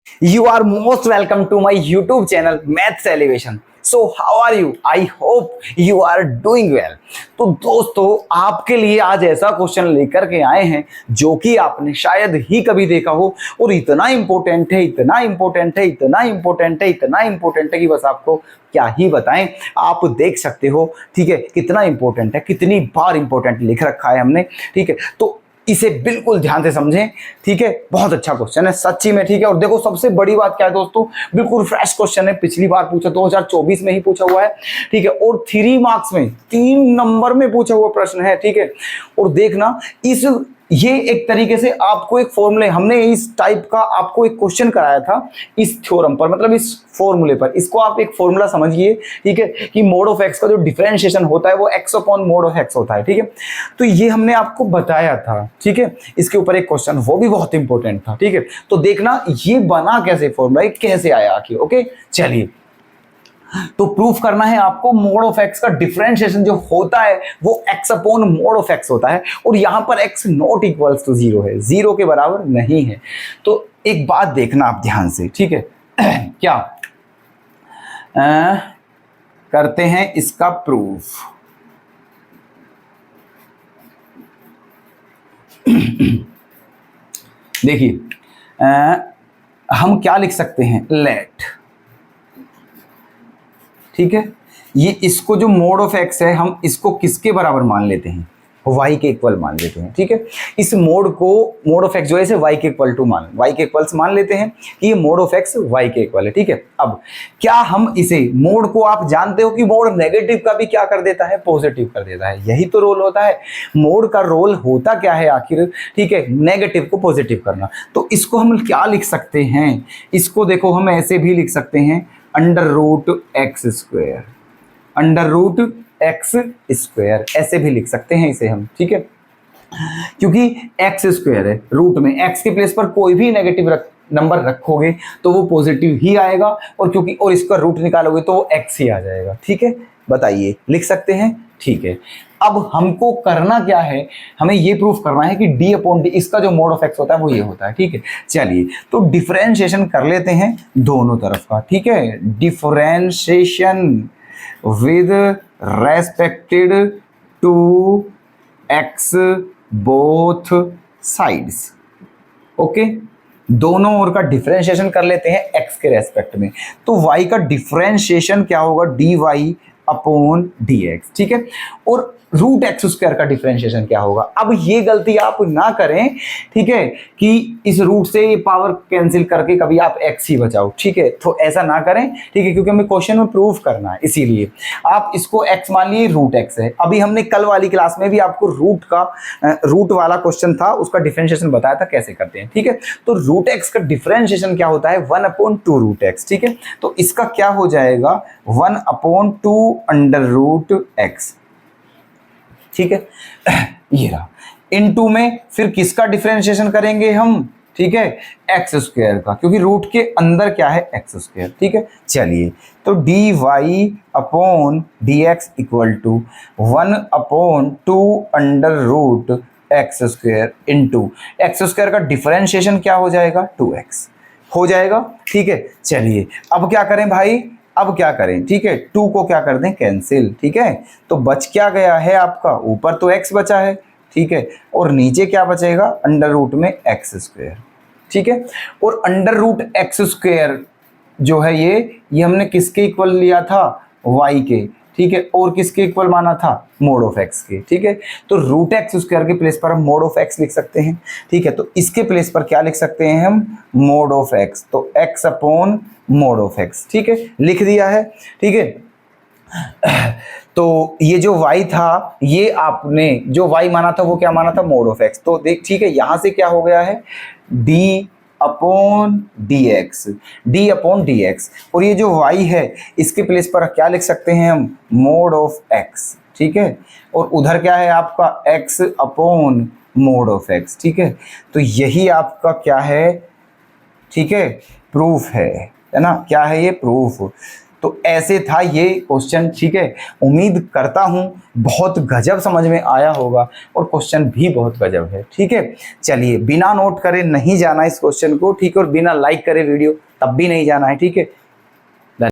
You are most welcome to my YouTube channel Maths Elevation. So how are you? I hope you are doing well. तो दोस्तों आपके लिए आज ऐसा question लेकर के आए हैं जो कि आपने शायद ही कभी देखा हो और इतना इंपॉर्टेंट है, इतना इंपॉर्टेंट है, इतना इंपॉर्टेंट है, इतना इंपॉर्टेंट है कि बस आपको क्या ही बताएं। आप देख सकते हो, ठीक है, कितना इंपॉर्टेंट है, कितनी बार इंपॉर्टेंट लिख रखा है हमने, ठीक है। तो इसे बिल्कुल ध्यान से समझें, ठीक है। बहुत अच्छा क्वेश्चन है सच्ची में, ठीक है। और देखो सबसे बड़ी बात क्या है दोस्तों, बिल्कुल फ्रेश क्वेश्चन है, पिछली बार पूछा 2024 में ही पूछा हुआ है, ठीक है। और 3 मार्क्स में 3 नंबर में पूछा हुआ प्रश्न है, ठीक है। और देखना ये एक तरीके से आपको एक फॉर्मूले, हमने इस टाइप का आपको एक क्वेश्चन कराया था इस थ्योरम पर, मतलब इस फॉर्मूले पर। इसको आप एक फॉर्मूला समझिए, ठीक है, कि मोड ऑफ एक्स का जो डिफरेंशिएशन होता है वो x upon mode of x होता है, ठीक है। तो ये हमने आपको बताया था, ठीक है। इसके ऊपर एक क्वेश्चन वो भी बहुत इंपॉर्टेंट था, ठीक है। तो देखना ये बना कैसे फॉर्मूला, कैसे आया आखिर। ओके चलिए, तो प्रूफ करना है आपको मोड ऑफ एक्स का डिफरेंशिएशन जो होता है वो x upon mode of x होता है। और यहां पर एक्स नॉट इक्वल्स टू 0 है, 0 के बराबर नहीं है। तो एक बात देखना आप ध्यान से, ठीक है। क्या करते हैं इसका प्रूफ। देखिए हम क्या लिख सकते हैं, लेट, ठीक है, ये इसको जो मोड ऑफ एक्स है हम इसको किसके बराबर मान लेते हैं, y के इक्वल मान लेते हैं, ठीक है। इस मोड को, मोड ऑफ एक्स जो है इसे y के इक्वल टू y के इक्वल्स मान लेते हैं कि ये मोड ऑफ एक्स y के इक्वल है, ठीक है। अब क्या हम इसे मोड को, आप जानते हो कि मोड नेगेटिव का भी क्या कर देता है, पॉजिटिव कर देता है। यही तो रोल होता है, मोड का रोल होता क्या है आखिर, ठीक है, नेगेटिव को पॉजिटिव करना। तो इसको हम क्या लिख सकते हैं, इसको देखो हम ऐसे भी लिख सकते हैं, under root x square, under root x square, ऐसे भी लिख सकते हैं इसे हम, ठीक है। क्योंकि एक्स स्क्वायर है, रूट में एक्स के प्लेस पर कोई भी नेगेटिव नंबर रखोगे तो वो पॉजिटिव ही आएगा, और क्योंकि और इसका रूट निकालोगे तो वो एक्स ही आ जाएगा, ठीक है। बताइए, लिख सकते हैं, ठीक है। अब हमको करना क्या है, हमें ये प्रूफ करना है कि डी अपॉन डी, इसका जो मोड ऑफ एक्स होता है वो ये होता है, ठीक है। चलिए तो डिफरेंशिएशन कर लेते हैं दोनों तरफ का, ठीक है। Differentiation with respected to x both sides, okay. दोनों ओर का डिफरेंशिएशन कर लेते हैं एक्स के रेस्पेक्ट में। तो y का डिफरेंशिएशन क्या होगा, dy अपॉन dx, ठीक है। और रूट एक्स स्क्वायर का डिफरेंशिएशन क्या होगा। अब ये गलती आप ना करें, ठीक है, कि इस रूट से पावर कैंसिल करके कभी आप एक्स ही बचाओ, ठीक है। तो ऐसा ना करें, ठीक है, क्योंकि हमें क्वेश्चन में प्रूफ करना है, इसीलिए आप इसको एक्स मान लिए, रूट एक्स है। अभी हमने कल वाली क्लास में भी आपको रूट वाला क्वेश्चन था, उसका डिफरेंशिएशन बताया था कैसे करते हैं, ठीक है। तो रूट एक्स का डिफरेंशिएशन क्या होता है, 1/2 रूट एक्स, ठीक है। तो इसका क्या हो जाएगा, 1/2 अंडर रूट एक्स, ठीक है। ये रहा, इनटू में फिर किसका डिफरेंशिएशन करेंगे हम, ठीक है, एक्स स्क्वायर का, क्योंकि रूट के अंदर क्या है, एक्स स्क्वायर, ठीक है। चलिए तो d y upon d x equal to 1/2 under root x square into x square का डिफरेंशिएशन क्या हो जाएगा, 2x हो जाएगा, ठीक है। चलिए अब क्या करें भाई, अब क्या करें, ठीक है, 2 को क्या कर दें, कैंसिल, ठीक है। तो बच क्या गया है आपका, ऊपर तो x बचा है, ठीक है, और नीचे क्या बचेगा, अंडर रूट में एक्स स्क्वायर, ठीक है। और अंडर रूट एक्स स्क्वायर जो है ये हमने किसके इक्वल लिया था, y के, ठीक है, और किसके इक्वल माना था, मोड ऑफ एक्स के, ठीक है। तो रूट एक्स स्क्वायर के प्लेस पर हम मोड ऑफ एक्स लिख सकते हैं, ठीक है। तो इसके प्लेस पर क्या लिख सकते हैं हम, मोड ऑफ एक्स, तो x upon mode of x, ठीक है, लिख दिया है, ठीक है। तो ये जो y था, ये आपने जो y माना था वो क्या माना था, मोड ऑफ एक्स। तो देख, ठीक है, यहां से क्या हो गया है, d upon d x, D upon d x. और ये जो y है इसके प्लेस पर क्या लिख सकते हैं हम, मोड ऑफ एक्स, ठीक है। और उधर क्या है आपका, x upon mode of x, ठीक है। तो यही आपका क्या है, ठीक है, प्रूफ है ना, क्या है ये, प्रूफ। तो ऐसे था ये क्वेश्चन, ठीक है। उम्मीद करता हूँ बहुत गजब समझ में आया होगा और क्वेश्चन भी बहुत गजब है, ठीक है। चलिए बिना नोट करे नहीं जाना इस क्वेश्चन को, ठीक है, और बिना लाइक करे वीडियो तब भी नहीं जाना है, ठीक है।